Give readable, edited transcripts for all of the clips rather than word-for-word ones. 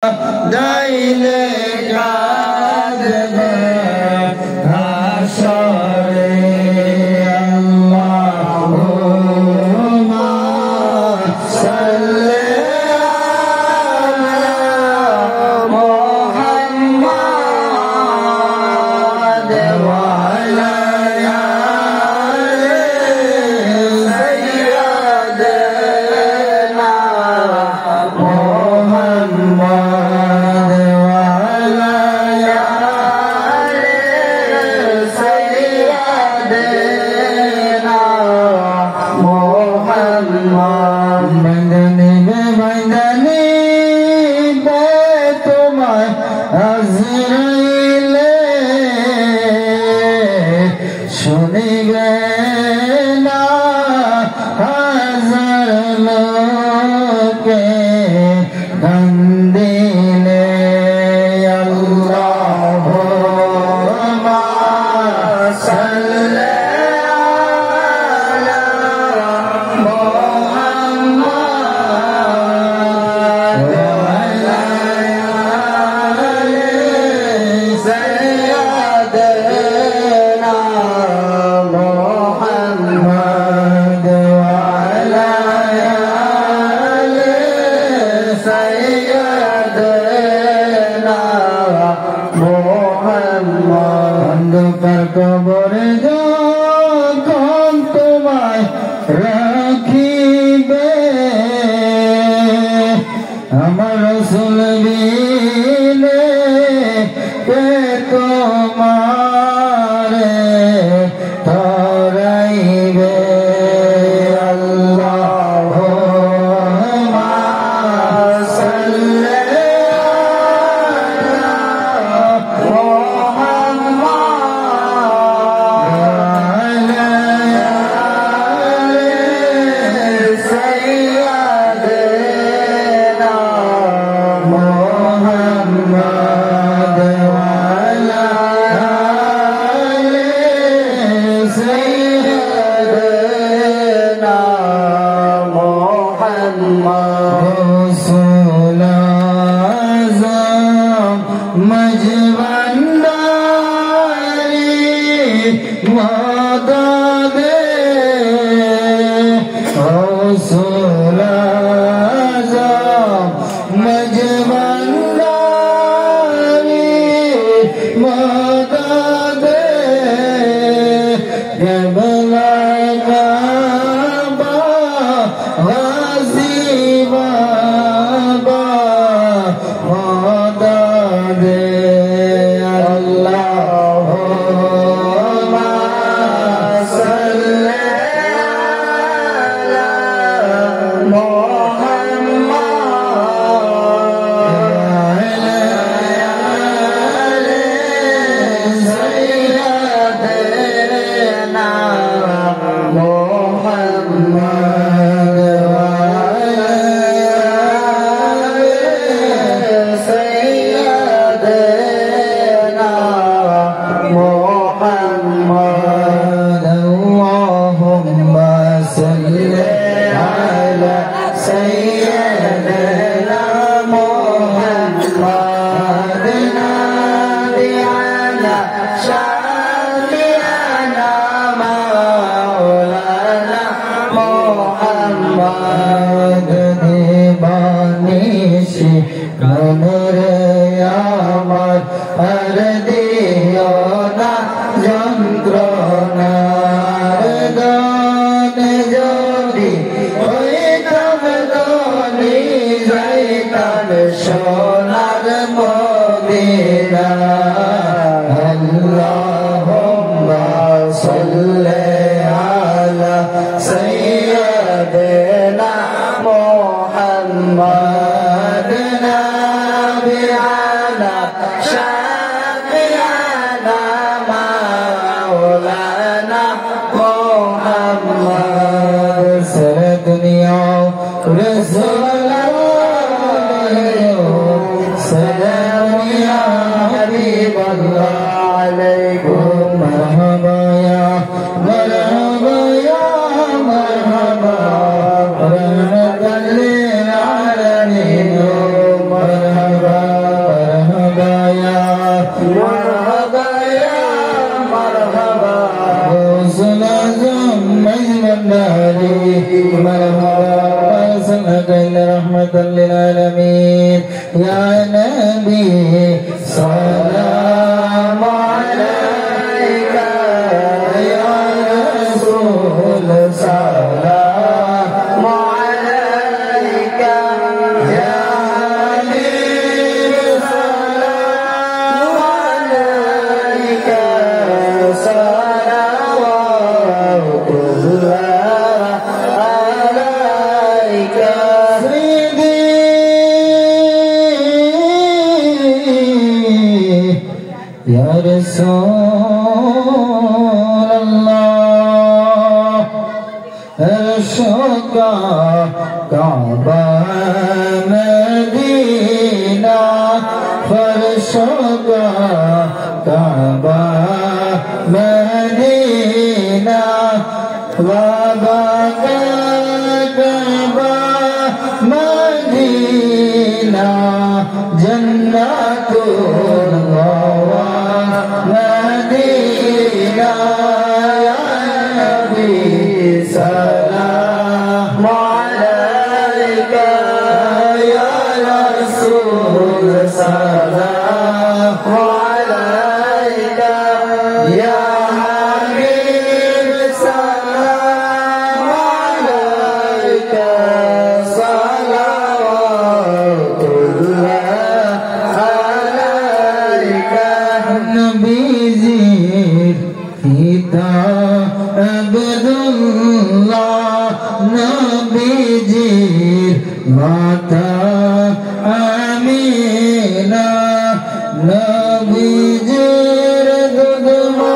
দাইলে কাঁদবে হাসরে আল্লাহুম্মা সাল্লি আলা মুহাম্মাদ ওয়া আলা আলি সাইয়্যিদিনা মুহাম্মাদ ওয়া আলা আলি সাইয়্যিদিনা মুহাম্মাদ বন্দনে বন্দনে বে তোমার আজরাইলে শুনিবে না হাজার লোকে কান্দিলে আল্লাহুম্মা সাল্লি আলা মুহাম্মাদ ওয়া আলা আলি সাইয়্যিদিনা মুহাম্মাদ ওয়া আলা আলি সাইয়্যিদিনা মুহাম্মাদ অন্ধকার কবরে যখন তোমায় রাখিবে আমার রাসূল বিনে কে তোমারে ধরাইবে আল্লাহুম্মা সাল্লি আলা মুহাম্মাদ ওয়া আলা আলি সাইয়্যিদিনা মুহাম্মাদ ওয়া আলা আলি সাইয়্যিদিনা মুহাম্মাদ রাসূল আযম মজবন্দারি মদদে রাসূল আযম মজবন্দারি মদদে কিবলা কাবা গাজী বাবা মদদে আল্লাহুম্মা সাল্লি আলা মুহাম্মাদ ওয়া আলা আলি সাইয়্যিদিনা মুহাম্মাদ ওয়া আলা আলি সাইয়্যিদিনা মুহাম্মাদ আল্লাহুম্মা সাল্লি আলা সাইয়্যিদিনা মুহাম্মাদ নাবিয়ানা শাফিয়ানা মাওলানা মুহাম্মাদ দিবানিশি মনরে আমার আর দিও না যন্ত্রণা গানে যদি হইতাম ধনী যাইতাম সোনার মদিনা আল্লাহুম্মা সাল্লি আলা সাইয়্যিদিনা মুহাম্মাদ নাবিয়ানা শাফিয়ানা মাওলানা মুহাম্মাদ সারা দুনিয়া রাসূল সালাম ইয়া হাবিবাল্লাহ আলাইকুম মারহাবা ইয়া মারহাবা ইয়া মারহাবা rahmatan lil alamin marhaba रहमतल लिल आलमीन या नबी सलाम अलैका या रसूल सलाम अलैका या हबीब सलाम अलैका सलावतुल्लाह अलैका सय्यदी या रसूल अल्लाह अर्शका काबा मदीना फर्शका काबा मदीना बाबा काबा मदीना जन्नतुल मवा मदीना या नबी सलाम अलैका या रसूल सलाम अलैका या हबीब सलाम अलैका सलावतुल्लाह अलैका नबीजी पिता अब्दुल्लाह नबीजी माता आमीना नबीजीर दुधमा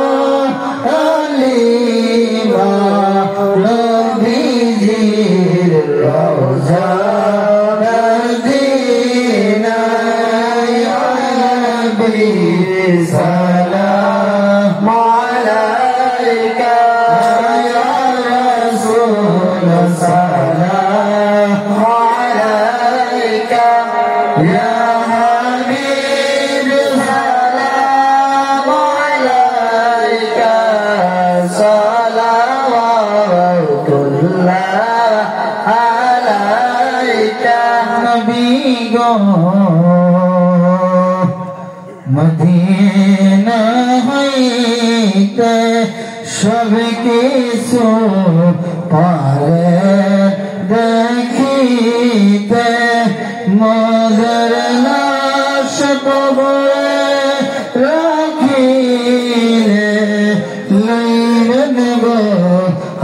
हलीमा नबीजीर रौजा मदीना या नबी सलाम अलैका या रसूल सलाम अलैका या हबीब सलाम अलैका सलावतुल्लाह अलैका नबी गो मदीना हईते सब किसु पारे देखीते मदर लाश कबरे राखीले लैलन गो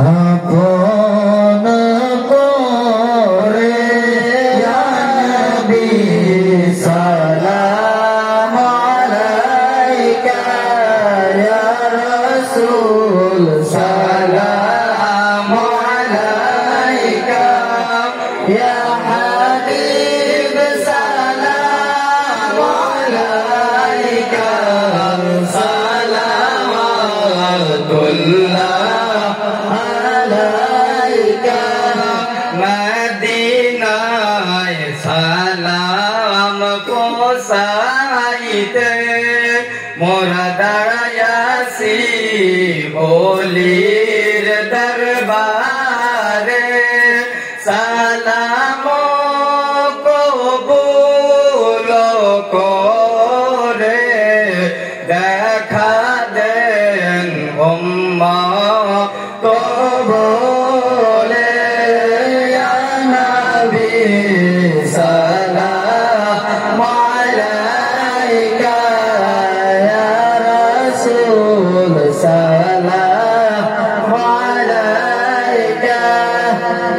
आपन करे या नबी सलाम अलैका या रसूल सलाम अलैका या हबीब सलाम अलैका सलावतुल्लाह अलैका मदीना सलाम को साइते मोरा दयासी बोलीर दरबारे सलामो को बोलो को रे देखा दें उम्मा को बोले या नबी सलाम अलैका या रसूल सलाम अलैका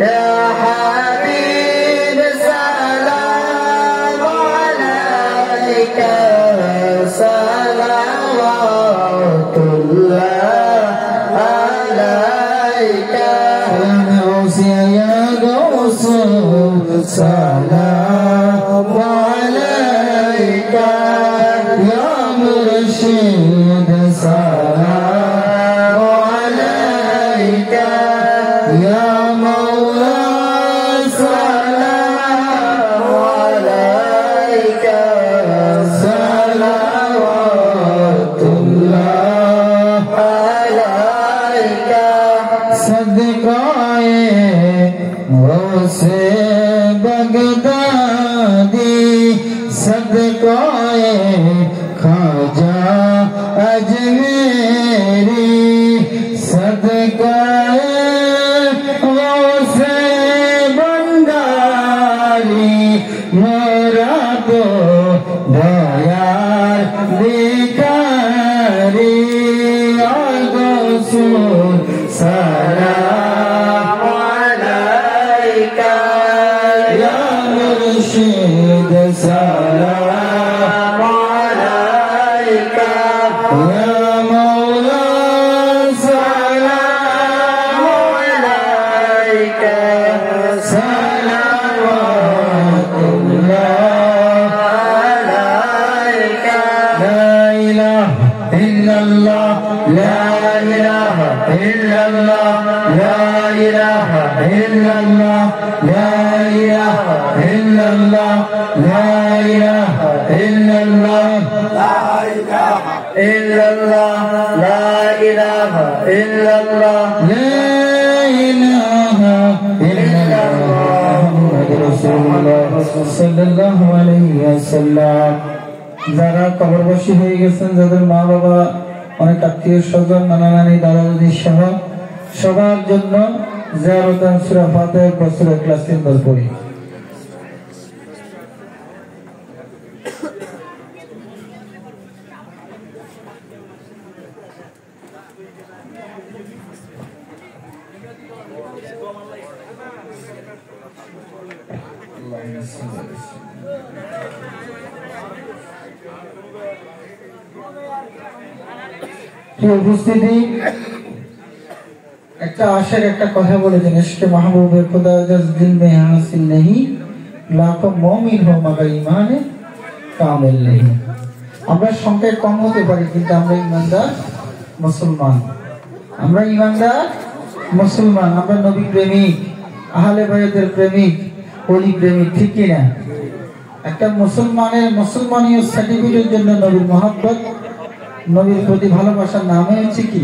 या हबीब सलाम अलैका सलावतुल्लाह अलैका या गौस सलाम अलैका या मुर्शिद सलाम अलैका या मौला सलाम अलैका सलावतुल्लाह अलैका सदकाए गौसे बगदाद सदकाए खाजा अजमेरी सदकाए गौसे बंगारी मोरा तो दयार भिखारी गौसुल सलाम अलैका या मुर्शिद सलाम अलैका या मौला सलाम अलैका सलावतुल्लाह अलैका ला इलाहा इल्लल्लाह ला इलाहा इल्लल्लाह ला इलाहा इल्लल्लाह ला इलाहा इल्लल्लाह ला इलाहा इल्लल्लाह ला इलाहा इल्लल्लाह ला इलाहा इल्लल्लाह ला इलाहा इल्लल्लाह मुहम्मदुर রাসূলুল্লাহ সাল্লাল্লাহু আলাইহি ওয়াসাল্লাম। যারা কবরবাসী হয়ে গেছেন, যাদের মা বাবা, অনেক আত্মীয় স্বজন, নানা নানি, দাদা দাদি সহ সবার জন্য জিয়ারতান সূরা ফাতিহা বছর ক্লাস 3 পড়ি। উপস্থিতি, একটা আশেক একটা কথা বলেছেন, ইশকে মাহবুবে খুদা জজ দিল মে হাসিল नहीं লাখো মুমিন হো মগর ঈমানে কামিল नहीं। আমরা সংখ্যায় কম হতে পারি, কিন্তু আমরা ঈমানদার মুসলমান, আমরা ঈমানদার মুসলমান, আমরা নবী প্রেমিক, আহলে বায়তের প্রেমিক, ওলি প্রেমিক, ঠিক কি না? একটা মুসলমানের মুসলমানীয় সার্টিফিকেটের জন্য নবীর মহব্বত, নবীর প্রতি ভালোবাসার নামে হচ্ছে কি?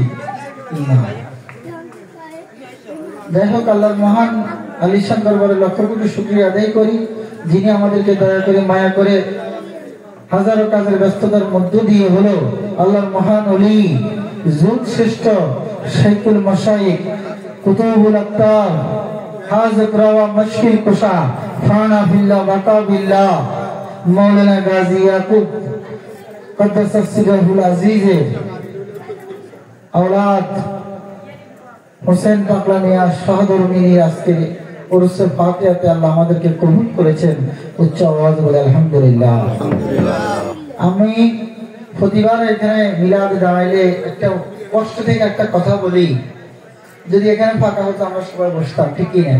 ঈমান। যাই হোক, আল্লাহর মহান আলিশান দরবারে লক্ষ কোটি শুকরিয়া আদায় করি, যিনি আমাদেরকে দয়া করে মায়া করে হাজারো কাজের ব্যস্ততার মধ্য দিয়ে হলো আল্লাহর মহান ওলি, যুগ শ্রেষ্ঠ শাইখুল মাশায়েখ, কুতুবুল আকতার, হাযরত রাওয়া মুশকিল কুশা, ফানা বিল্লাহ বাকা বিল্লাহ, মাওলানা গাজী ইয়াকুব কদ্দাসাস সিরহুল আজিজের আওলাদ হোসেন পাকলামিয়া সহধর্মিনীর আজকে উরুসে ফাতিহাতে আল্লাহ আমাদেরকে কবুল করেছেন। উচ্চ আওয়াজ বলে আলহামদুলিল্লাহ। আমি প্রতিবার এখানে মিলাদ দাঁড়াইলে একটা কষ্ট থেকে একটা কথা বলি, যদি এখানে ফাঁকা হতো আমরা সবাই বসতাম, ঠিক কি না?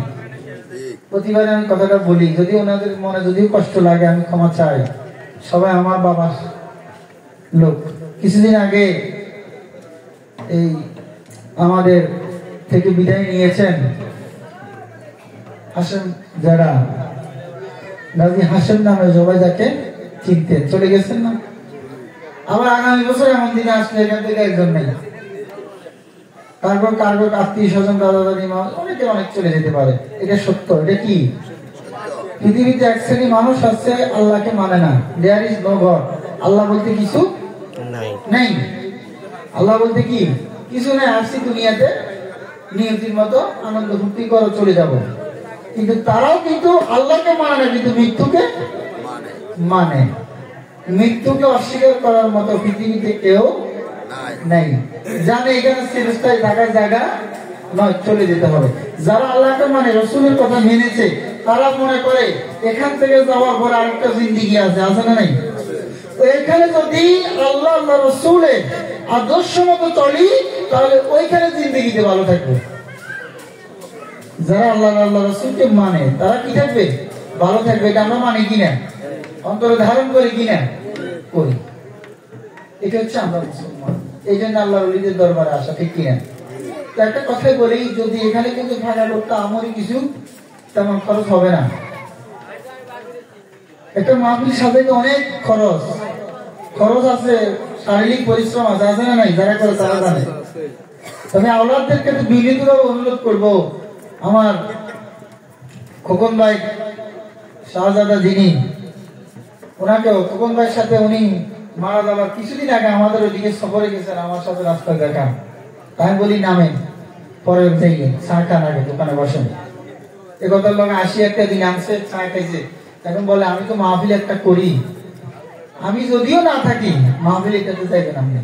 প্রতিবারে আমি কথাটা বলি, যদি ওনাদের মনে যদিও কষ্ট লাগে আমি ক্ষমা চাই। সবাই আমার বাবার লোক। কিছুদিন আগে এই আমাদের থেকে বিদায় নিয়েছেন হাশেম, যারা গাজী হাশেম নামে সবাই যাকে চিনতেন, চলে গেছেন না? আবার আগামী বছর এমন দিনে আসলে এখান থেকে একজন নেই, তারপর কারগর আত্মীয় স্বজন, দাদা দাদি, মা, অনেকে অনেক চলে যেতে পারে। এটা সত্য। এটা কি? পৃথিবীতে এক শ্রেণী মানুষ আছে আল্লাহকে মানে না। There is no god. আল্লাহ বলতে কিছু নেই। আল্লাহ বলতে কি কিছু নেই। আসছি দুনিয়াতে নিয়তির মতো আনন্দ ফুর্তি করে চলে যাব, কিন্তু তারাও কিন্তু আল্লাহকে মানে না, কিন্তু মৃত্যুকে মানে। মৃত্যুকে অস্বীকার করার মতো পৃথিবীতে কেউ নাই। জানে এখানে চিরস্থায়ী থাকার জায়গা নয়, চলে যেতে হবে। যারা আল্লাহকে মানে, রসুলের কথা মেনেছে, তারা মনে করে এখান থেকে যাওয়ার পর আরেকটা জিন্দিগি আছে, আছে না নাই? এখানে যদি আল্লাহ আল্লাহ রসুলের আদর্শ মতো চলি, তাহলে ওইখানে জিন্দিগিতে ভালো থাকবে। যারা আল্লাহ আল্লাহ রসুলকে মানে, তারা কি থাকবে? ভালো থাকবে। এটা আমরা মানি কিনা, অন্তরে ধারণ করি কিনা? করি। এটা হচ্ছে আমরা মুসলমান। এই জন্য আল্লাহ ওলিদের দরবারে আসা, ঠিক কিনা? তো একটা কথাই বলি, যদি এখানে কিন্তু ফাঁকা লোকটা আমারই কিছু তেমন খরচ হবে না। একটা মাহফিল সাজাইতে অনেক খরচ আছে, শারীরিক পরিশ্রম আছে, আছে না নাই? যারা করে তারা জানে। তবে আওলাদদেরকে বিনীতভাবে অনুরোধ করবো, আমার খোকন ভাই শাহজাদা যিনি ওনাকেও তপন ভাইয়ের সাথে উনি মারা যাওয়ার কিছুদিন আগে আমাদের ওইদিকে সফরে গেছেন, আমার সাথে রাস্তায় দেখা। আমি বলি নামেন, পরে যাইয়ে চা খান, আগে দোকানে বসেন। এ কথার লোক 81টা দিন আনছে, চা খাইছে। এখন বলে আমি তো মাহফিল একটা করি, আমি যদিও না থাকি মাহফিল এটাতে চাইবেন আপনি।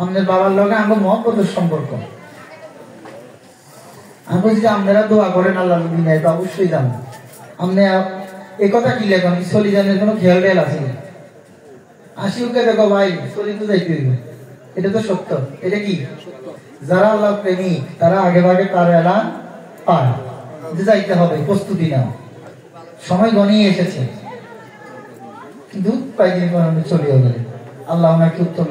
আমাদের বাবার লগে আমার মহব্বতের সম্পর্ক। আমি বলছি যে আপনারা দোয়া করেন আল্লাহ দিন তো অবশ্যই যান। আপনি এই কথা কি লেখেন, চলি জানের কোনো খেয়াল টেয়াল আছে? আশিউকে দেখো ভাই, চলি তো যাইতে হইবে, এটা তো সত্য। এটা কি যারা আল্লাহ প্রেমিক তারা আগে ভাগে তার এলান পায় যে যাইতে হবে, প্রস্তুতি নাও, সময় গনিয়ে এসেছে। কিন্তু কয়েকদিন পর আমি চলেও গেলেন। আল্লাহ ওনাকে উত্তম